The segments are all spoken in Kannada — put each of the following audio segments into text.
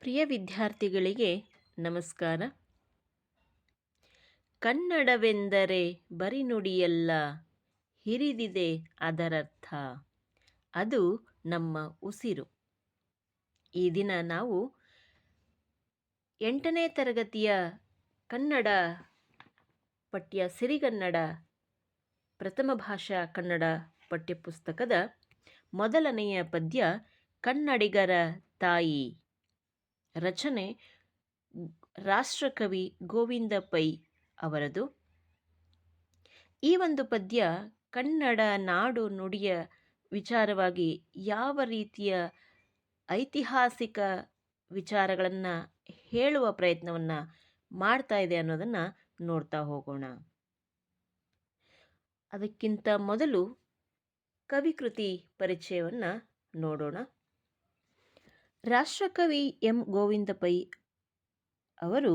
ಪ್ರಿಯ ವಿದ್ಯಾರ್ಥಿಗಳಿಗೆ ನಮಸ್ಕಾರ. ಕನ್ನಡವೆಂದರೆ ಬರಿ ನುಡಿಯಲ್ಲ, ಹಿರಿದಿದೆ ಅದರರ್ಥ. ಅದು ನಮ್ಮ ಉಸಿರು. ಈ ದಿನ ನಾವು 8ನೇ ತರಗತಿಯ ಕನ್ನಡ ಪಠ್ಯ ಸಿರಿಗನ್ನಡ ಪ್ರಥಮ ಭಾಷಾ ಕನ್ನಡ ಪಠ್ಯಪುಸ್ತಕದ ಮೊದಲನೆಯ ಪದ್ಯ ಕನ್ನಡಿಗರ ತಾಯಿ. ರಚನೆ ರಾಷ್ಟ್ರಕವಿ ಗೋವಿಂದ ಪೈ ಅವರದು. ಈ ಒಂದು ಪದ್ಯ ಕನ್ನಡ ನಾಡು ನುಡಿಯ ವಿಚಾರವಾಗಿ ಯಾವ ರೀತಿಯ ಐತಿಹಾಸಿಕ ವಿಚಾರಗಳನ್ನು ಹೇಳುವ ಪ್ರಯತ್ನವನ್ನು ಮಾಡ್ತಾ ಇದೆ ಅನ್ನೋದನ್ನು ನೋಡ್ತಾ ಹೋಗೋಣ. ಅದಕ್ಕಿಂತ ಮೊದಲು ಕವಿಕೃತಿ ಪರಿಚಯವನ್ನು ನೋಡೋಣ. ರಾಷ್ಟ್ರಕವಿ ಎಂ ಗೋವಿಂದ ಪೈ ಅವರು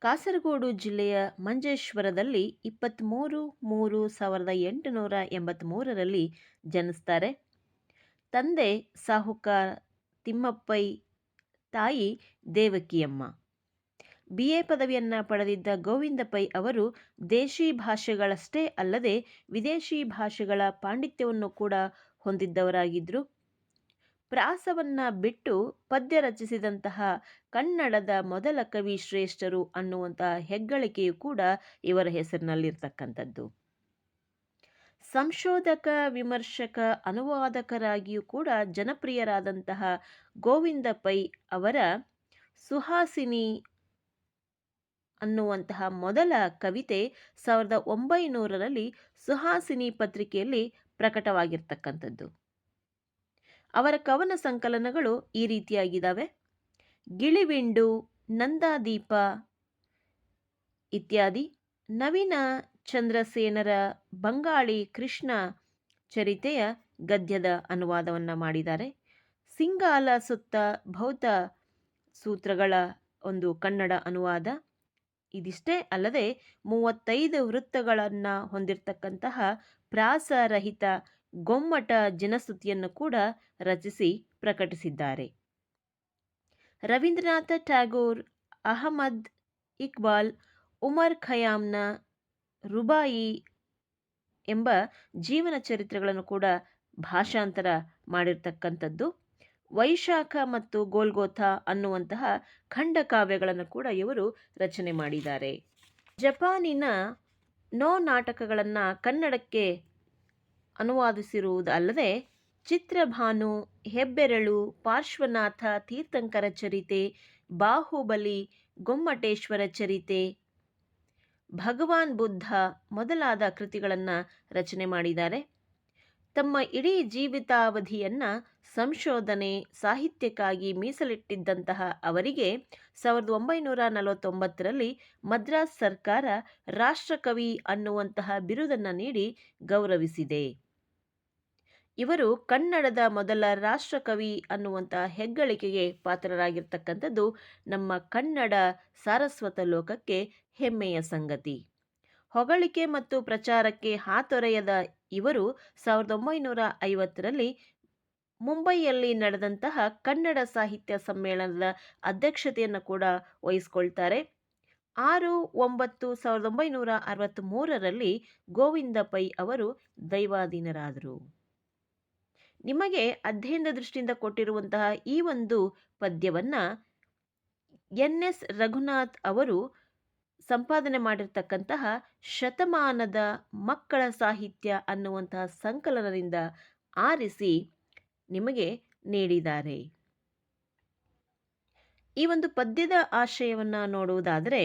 ಕಾಸರಗೋಡು ಜಿಲ್ಲೆಯ ಮಂಜೇಶ್ವರದಲ್ಲಿ 23/3/1883 ಜನಿಸ್ತಾರೆ. ತಂದೆ ಸಾಹುಕಾರ ತಿಮ್ಮಪ್ಪೈ, ತಾಯಿ ದೇವಕಿಯಮ್ಮ. BA ಪದವಿಯನ್ನು ಪಡೆದಿದ್ದ ಗೋವಿಂದ ಪೈ ಅವರು ದೇಶಿ ಭಾಷೆಗಳಷ್ಟೇ ಅಲ್ಲದೆ ವಿದೇಶಿ ಭಾಷೆಗಳ ಪಾಂಡಿತ್ಯವನ್ನು ಕೂಡ ಹೊಂದಿದ್ದವರಾಗಿದ್ದರು. ಪ್ರಾಸವನ್ನು ಬಿಟ್ಟು ಪದ್ಯ ರಚಿಸಿದಂತಹ ಕನ್ನಡದ ಮೊದಲ ಕವಿ ಶ್ರೇಷ್ಠರು ಅನ್ನುವಂತಹ ಹೆಗ್ಗಳಿಕೆಯು ಕೂಡ ಇವರ ಹೆಸರಿನಲ್ಲಿರ್ತಕ್ಕಂಥದ್ದು. ಸಂಶೋಧಕ, ವಿಮರ್ಶಕ, ಅನುವಾದಕರಾಗಿಯೂ ಕೂಡ ಜನಪ್ರಿಯರಾದಂತಹ ಗೋವಿಂದ ಪೈ ಅವರ ಸುಹಾಸಿನಿ ಅನ್ನುವಂತಹ ಮೊದಲ ಕವಿತೆ 1900ರಲ್ಲಿ ಸುಹಾಸಿನಿ ಪತ್ರಿಕೆಯಲ್ಲಿ ಪ್ರಕಟವಾಗಿರ್ತಕ್ಕಂಥದ್ದು. ಅವರ ಕವನ ಸಂಕಲನಗಳು ಈ ರೀತಿಯಾಗಿದ್ದಾವೆ: ಗಿಳಿವಿಂಡು, ನಂದಾದೀಪ ಇತ್ಯಾದಿ. ನವೀನ ಚಂದ್ರಸೇನರ ಬಂಗಾಳಿ ಕೃಷ್ಣ ಚರಿತೆಯ ಗದ್ಯದ ಅನುವಾದವನ್ನು ಮಾಡಿದ್ದಾರೆ. ಸಿಂಗಾಲ ಸುತ್ತ ಭೌತ ಸೂತ್ರಗಳ ಒಂದು ಕನ್ನಡ ಅನುವಾದ. ಇದಿಷ್ಟೇ ಅಲ್ಲದೆ 35 ವೃತ್ತಗಳನ್ನು ಹೊಂದಿರತಕ್ಕಂತಹ ಪ್ರಾಸರಹಿತ ಗೊಮ್ಮಟ ಜನಸ್ತುತಿಯನ್ನು ಕೂಡ ರಚಿಸಿ ಪ್ರಕಟಿಸಿದ್ದಾರೆ. ರವೀಂದ್ರನಾಥ ಟ್ಯಾಗೋರ್, ಅಹಮದ್ ಇಕ್ಬಾಲ್, ಉಮರ್ ಖಯ್ಯಾಮ್ನ ರುಬಾಯಿ ಎಂಬ ಜೀವನ ಚರಿತ್ರೆಗಳನ್ನು ಕೂಡ ಭಾಷಾಂತರ ಮಾಡಿರ್ತಕ್ಕಂಥದ್ದು. ವೈಶಾಖ ಮತ್ತು ಗೋಲ್ಗೋಥಾ ಅನ್ನುವಂತಹ ಖಂಡಕಾವ್ಯಗಳನ್ನು ಕೂಡ ಇವರು ರಚನೆ ಮಾಡಿದ್ದಾರೆ. ಜಪಾನಿನ ನೋ ನಾಟಕಗಳನ್ನು ಕನ್ನಡಕ್ಕೆ ಅನುವಾದಿಸಿರುವುದಲ್ಲದೆ ಚಿತ್ರಭಾನು, ಹೆಬ್ಬೆರಳು, ಪಾರ್ಶ್ವನಾಥ ತೀರ್ಥಂಕರ ಚರಿತೆ, ಬಾಹುಬಲಿ, ಗೊಮ್ಮಟೇಶ್ವರ ಚರಿತೆ, ಭಗವಾನ್ ಬುದ್ಧ ಮೊದಲಾದ ಕೃತಿಗಳನ್ನು ರಚನೆ ಮಾಡಿದ್ದಾರೆ. ತಮ್ಮ ಇಡೀ ಜೀವಿತಾವಧಿಯನ್ನು ಸಂಶೋಧನೆ, ಸಾಹಿತ್ಯಕ್ಕಾಗಿ ಮೀಸಲಿಟ್ಟಿದ್ದಂತಹ ಅವರಿಗೆ 1949ರಲ್ಲಿ ಮದ್ರಾಸ್ ಸರ್ಕಾರ ರಾಷ್ಟ್ರಕವಿ ಅನ್ನುವಂತಹ ಬಿರುದನ್ನು ನೀಡಿ ಗೌರವಿಸಿದೆ. ಇವರು ಕನ್ನಡದ ಮೊದಲ ರಾಷ್ಟ್ರಕವಿ ಅನ್ನುವಂತಹ ಹೆಗ್ಗಳಿಕೆಗೆ ಪಾತ್ರರಾಗಿರ್ತಕ್ಕಂಥದ್ದು ನಮ್ಮ ಕನ್ನಡ ಸಾರಸ್ವತ ಲೋಕಕ್ಕೆ ಹೆಮ್ಮೆಯ ಸಂಗತಿ. ಹೊಗಳಿಕೆ ಮತ್ತು ಪ್ರಚಾರಕ್ಕೆ ಹಾತೊರೆಯದ ಇವರು 1950ರಲ್ಲಿ ಮುಂಬೈಯಲ್ಲಿ ನಡೆದಂತಹ ಕನ್ನಡ ಸಾಹಿತ್ಯ ಸಮ್ಮೇಳನದ ಅಧ್ಯಕ್ಷತೆಯನ್ನು ಕೂಡ ವಹಿಸಿಕೊಳ್ತಾರೆ. 6/9/1963ರಲ್ಲಿ ಗೋವಿಂದ ಪೈ ಅವರು ದೈವಾಧೀನರಾದರು. ನಿಮಗೆ ಅಧ್ಯಯನದ ದೃಷ್ಟಿಯಿಂದ ಕೊಟ್ಟಿರುವಂತಹ ಈ ಒಂದು ಪದ್ಯವನ್ನು NS ರಘುನಾಥ್ ಅವರು ಸಂಪಾದನೆ ಮಾಡಿರ್ತಕ್ಕಂತಹ ಶತಮಾನದ ಮಕ್ಕಳ ಸಾಹಿತ್ಯ ಅನ್ನುವಂತಹ ಸಂಕಲನದಿಂದ ಆರಿಸಿ ನಿಮಗೆ ನೀಡಿದ್ದಾರೆ. ಈ ಒಂದು ಪದ್ಯದ ಆಶಯವನ್ನು ನೋಡುವುದಾದರೆ,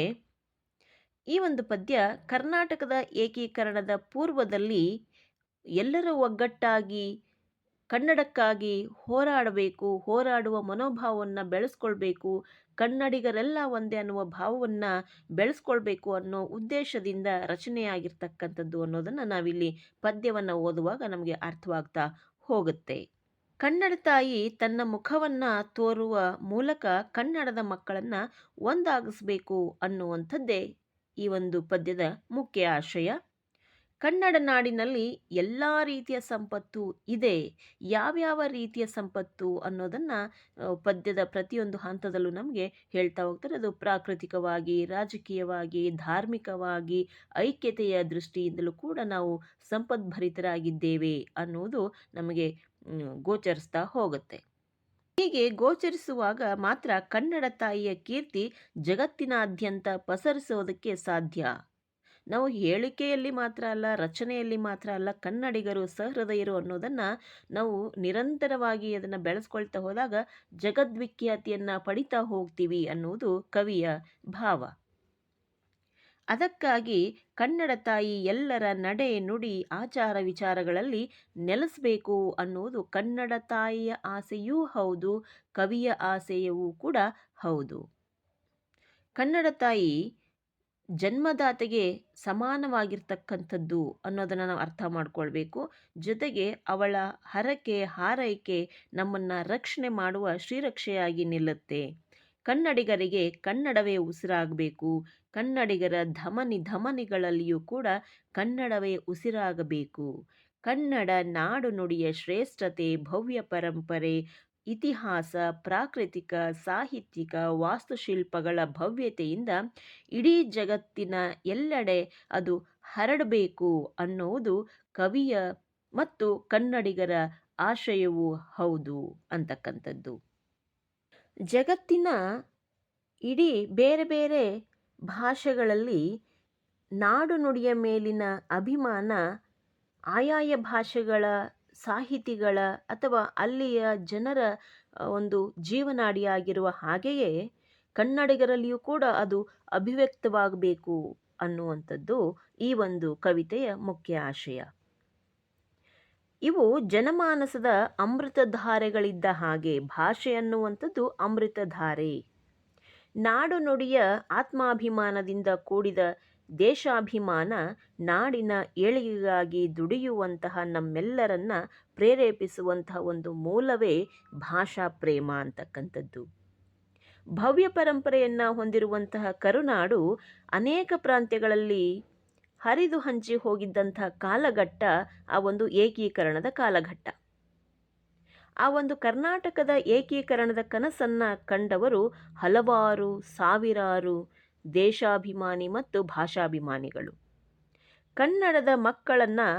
ಈ ಒಂದು ಪದ್ಯ ಕರ್ನಾಟಕದ ಏಕೀಕರಣದ ಪೂರ್ವದಲ್ಲಿ ಎಲ್ಲರೂ ಒಗ್ಗಟ್ಟಾಗಿ ಕನ್ನಡಕ್ಕಾಗಿ ಹೋರಾಡುವ ಮನೋಭಾವವನ್ನು ಬೆಳೆಸ್ಕೊಳ್ಬೇಕು, ಕನ್ನಡಿಗರೆಲ್ಲ ಒಂದೇ ಅನ್ನುವ ಭಾವವನ್ನು ಬೆಳೆಸ್ಕೊಳ್ಬೇಕು ಅನ್ನೋ ಉದ್ದೇಶದಿಂದ ರಚನೆಯಾಗಿರ್ತಕ್ಕಂಥದ್ದು ಅನ್ನೋದನ್ನು ನಾವಿಲ್ಲಿ ಪದ್ಯವನ್ನು ಓದುವಾಗ ನಮಗೆ ಅರ್ಥವಾಗ್ತಾ ಹೋಗುತ್ತೆ. ಕನ್ನಡ ತಾಯಿ ತನ್ನ ಮುಖವನ್ನು ತೋರುವ ಮೂಲಕ ಕನ್ನಡದ ಮಕ್ಕಳನ್ನು ಒಂದಾಗಿಸಬೇಕು ಅನ್ನುವಂಥದ್ದೇ ಈ ಒಂದು ಪದ್ಯದ ಮುಖ್ಯ ಆಶಯ. ಕನ್ನಡ ನಾಡಿನಲ್ಲಿ ಎಲ್ಲ ರೀತಿಯ ಸಂಪತ್ತು ಇದೆ. ಯಾವ್ಯಾವ ರೀತಿಯ ಸಂಪತ್ತು ಅನ್ನೋದನ್ನು ಪದ್ಯದ ಪ್ರತಿಯೊಂದು ಹಂತದಲ್ಲೂ ನಮಗೆ ಹೇಳ್ತಾ ಹೋಗ್ತಾರೆ. ಅದು ಪ್ರಾಕೃತಿಕವಾಗಿ, ರಾಜಕೀಯವಾಗಿ, ಧಾರ್ಮಿಕವಾಗಿ, ಐಕ್ಯತೆಯ ದೃಷ್ಟಿಯಿಂದಲೂ ಕೂಡ ನಾವು ಸಂಪದ್ಭರಿತರಾಗಿದ್ದೇವೆ ಅನ್ನುವುದು ನಮಗೆ ಗೋಚರಿಸ್ತಾ ಹೋಗುತ್ತೆ. ಹೀಗೆ ಗೋಚರಿಸುವಾಗ ಮಾತ್ರ ಕನ್ನಡ ತಾಯಿಯ ಕೀರ್ತಿ ಜಗತ್ತಿನಾದ್ಯಂತ ಪಸರಿಸೋದಕ್ಕೆ ಸಾಧ್ಯ. ನಾವು ಹೇಳಿಕೆಯಲ್ಲಿ ಮಾತ್ರ ಅಲ್ಲ, ರಚನೆಯಲ್ಲಿ ಮಾತ್ರ ಅಲ್ಲ, ಕನ್ನಡಿಗರು ಸಹೃದಯರು ಅನ್ನೋದನ್ನು ನಾವು ನಿರಂತರವಾಗಿ ಅದನ್ನು ಬೆಳೆಸ್ಕೊಳ್ತಾ ಹೋದಾಗ ಜಗದ್ವಿಖ್ಯಾತಿಯನ್ನು ಪಡಿತಾ ಹೋಗ್ತೀವಿ ಅನ್ನುವುದು ಕವಿಯ ಭಾವ. ಅದಕ್ಕಾಗಿ ಕನ್ನಡ ತಾಯಿ ಎಲ್ಲರ ನಡೆ ನುಡಿ ಆಚಾರ ವಿಚಾರಗಳಲ್ಲಿ ನೆಲೆಸಬೇಕು ಅನ್ನುವುದು ಕನ್ನಡ ತಾಯಿಯ ಆಸೆಯೂ ಹೌದು, ಕವಿಯ ಆಸೆಯೂ ಕೂಡ ಹೌದು. ಕನ್ನಡ ತಾಯಿ ಜನ್ಮದಾತೆಗೆ ಸಮಾನವಾಗಿರ್ತಕ್ಕಂಥದ್ದು ಅನ್ನೋದನ್ನು ನಾವು ಅರ್ಥ ಮಾಡ್ಕೊಳ್ಬೇಕು. ಜೊತೆಗೆ ಅವಳ ಹರಕೆ ಹಾರೈಕೆ ನಮ್ಮನ್ನು ರಕ್ಷಣೆ ಮಾಡುವ ಶ್ರೀರಕ್ಷೆಯಾಗಿ ನಿಲ್ಲುತ್ತೆ. ಕನ್ನಡಿಗರಿಗೆ ಕನ್ನಡವೇ ಉಸಿರಾಗಬೇಕು. ಕನ್ನಡಿಗರ ಧಮನಿಗಳಲ್ಲಿಯೂ ಕೂಡ ಕನ್ನಡವೇ ಉಸಿರಾಗಬೇಕು. ಕನ್ನಡ ನಾಡು ನುಡಿಯ ಶ್ರೇಷ್ಠತೆ, ಭವ್ಯ ಪರಂಪರೆ, ಇತಿಹಾಸ, ಪ್ರಾಕೃತಿಕ, ಸಾಹಿತ್ಯಿಕ, ವಾಸ್ತುಶಿಲ್ಪಗಳ ಭವ್ಯತೆಯಿಂದ ಇಡೀ ಜಗತ್ತಿನ ಎಲ್ಲೆಡೆ ಅದು ಹರಡಬೇಕು ಅನ್ನುವುದು ಕವಿಯ ಮತ್ತು ಕನ್ನಡಿಗರ ಆಶಯವೂ ಹೌದು ಅಂತಕ್ಕಂಥದ್ದು. ಜಗತ್ತಿನ ಇಡೀ ಬೇರೆ ಬೇರೆ ಭಾಷೆಗಳಲ್ಲಿ ನಾಡು ನುಡಿಯ ಮೇಲಿನ ಅಭಿಮಾನ ಆಯಾಯ ಭಾಷೆಗಳ ಸಾಹಿತಿಗಳ ಅಥವಾ ಅಲ್ಲಿಯ ಜನರ ಒಂದು ಜೀವನಾಡಿಯಾಗಿರುವ ಹಾಗೆಯೇ ಕನ್ನಡಿಗರಲ್ಲಿಯೂ ಕೂಡ ಅದು ಅಭಿವ್ಯಕ್ತವಾಗಬೇಕು ಅನ್ನುವಂಥದ್ದು ಈ ಒಂದು ಕವಿತೆಯ ಮುಖ್ಯ ಆಶಯ. ಇವು ಜನಮಾನಸದ ಅಮೃತಧಾರೆಗಳಿದ್ದ ಹಾಗೆ. ಭಾಷೆ ಅನ್ನುವಂಥದ್ದು ಅಮೃತಧಾರೆ. ನಾಡು ನುಡಿಯ ಆತ್ಮಾಭಿಮಾನದಿಂದ ಕೂಡಿದ ದೇಶಾಭಿಮಾನ ನಾಡಿನ ಏಳಿಗೆಗಾಗಿ ದುಡಿಯುವಂತಹ ನಮ್ಮೆಲ್ಲರನ್ನ ಪ್ರೇರೇಪಿಸುವಂತಹ ಒಂದು ಮೂಲವೇ ಭಾಷಾ ಪ್ರೇಮ ಅಂತಕ್ಕಂಥದ್ದು. ಭವ್ಯ ಪರಂಪರೆಯನ್ನು ಹೊಂದಿರುವಂತಹ ಕರುನಾಡು ಅನೇಕ ಪ್ರಾಂತ್ಯಗಳಲ್ಲಿ ಹರಿದು ಹಂಚಿ ಹೋಗಿದ್ದಂತಹ ಕಾಲಘಟ್ಟ ಆ ಒಂದು ಏಕೀಕರಣದ ಕಾಲಘಟ್ಟ. ಆ ಒಂದು ಕರ್ನಾಟಕದ ಏಕೀಕರಣದ ಕನಸನ್ನು ಕಂಡವರು ಹಲವಾರು ಸಾವಿರಾರು ದೇಶಾಭಿಮಾನಿ ಮತ್ತು ಭಾಷಾಭಿಮಾನಿಗಳು. ಕನ್ನಡದ ಮಕ್ಕಳನ್ನು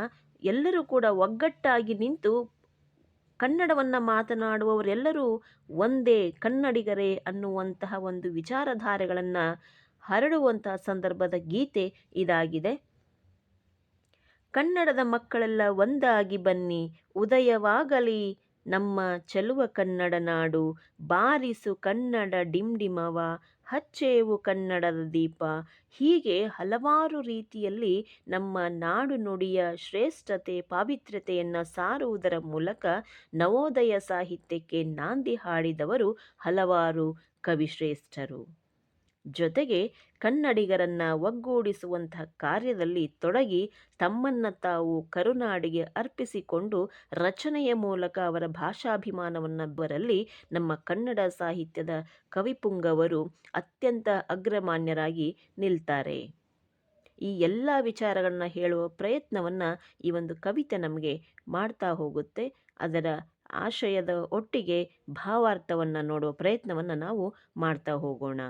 ಎಲ್ಲರೂ ಕೂಡ ಒಗ್ಗಟ್ಟಾಗಿ ನಿಂತು ಕನ್ನಡವನ್ನು ಮಾತನಾಡುವವರೆಲ್ಲರೂ ಒಂದೇ ಕನ್ನಡಿಗರೇ ಅನ್ನುವಂತಹ ಒಂದು ವಿಚಾರಧಾರೆಗಳನ್ನು ಹರಡುವಂತಹ ಸಂದರ್ಭದ ಗೀತೆ ಇದಾಗಿದೆ. ಕನ್ನಡದ ಮಕ್ಕಳೆಲ್ಲ ಒಂದಾಗಿ ಬನ್ನಿ, ಉದಯವಾಗಲಿ ನಮ್ಮ ಚೆಲುವ ಕನ್ನಡ ನಾಡು, ಬಾರಿಸು ಕನ್ನಡ ಡಿಂಡಿಮವ, ಹಚ್ಚೇವು ಕನ್ನಡದ ದೀಪ. ಹೀಗೆ ಹಲವಾರು ರೀತಿಯಲ್ಲಿ ನಮ್ಮ ನಾಡು ನುಡಿಯ ಶ್ರೇಷ್ಠತೆ ಪಾವಿತ್ರ್ಯತೆಯನ್ನು ಸಾರುವುದರ ಮೂಲಕ ನವೋದಯ ಸಾಹಿತ್ಯಕ್ಕೆ ನಾಂದಿ ಹಾಡಿದವರು ಹಲವಾರು ಕವಿಶ್ರೇಷ್ಠರು. ಜೊತೆಗೆ ಕನ್ನಡಿಗರನ್ನು ಒಗ್ಗೂಡಿಸುವಂತಹ ಕಾರ್ಯದಲ್ಲಿ ತೊಡಗಿ ತಮ್ಮನ್ನು ತಾವು ಕರುನಾಡಿಗೆ ಅರ್ಪಿಸಿಕೊಂಡು ರಚನೆಯ ಮೂಲಕ ಅವರ ಭಾಷಾಭಿಮಾನವನ್ನು ಬರಲಿ ನಮ್ಮ ಕನ್ನಡ ಸಾಹಿತ್ಯದ ಕವಿಪುಂಗವರು ಅತ್ಯಂತ ಅಗ್ರಮಾನ್ಯರಾಗಿ ನಿಲ್ತಾರೆ. ಈ ಎಲ್ಲ ವಿಚಾರಗಳನ್ನ ಹೇಳುವ ಪ್ರಯತ್ನವನ್ನು ಈ ಒಂದು ಕವಿತೆ ನಮಗೆ ಮಾಡ್ತಾ ಹೋಗುತ್ತೆ. ಅದರ ಆಶಯದ ಒಟ್ಟಿಗೆ ಭಾವಾರ್ಥವನ್ನು ನೋಡುವ ಪ್ರಯತ್ನವನ್ನು ನಾವು ಮಾಡ್ತಾ ಹೋಗೋಣ.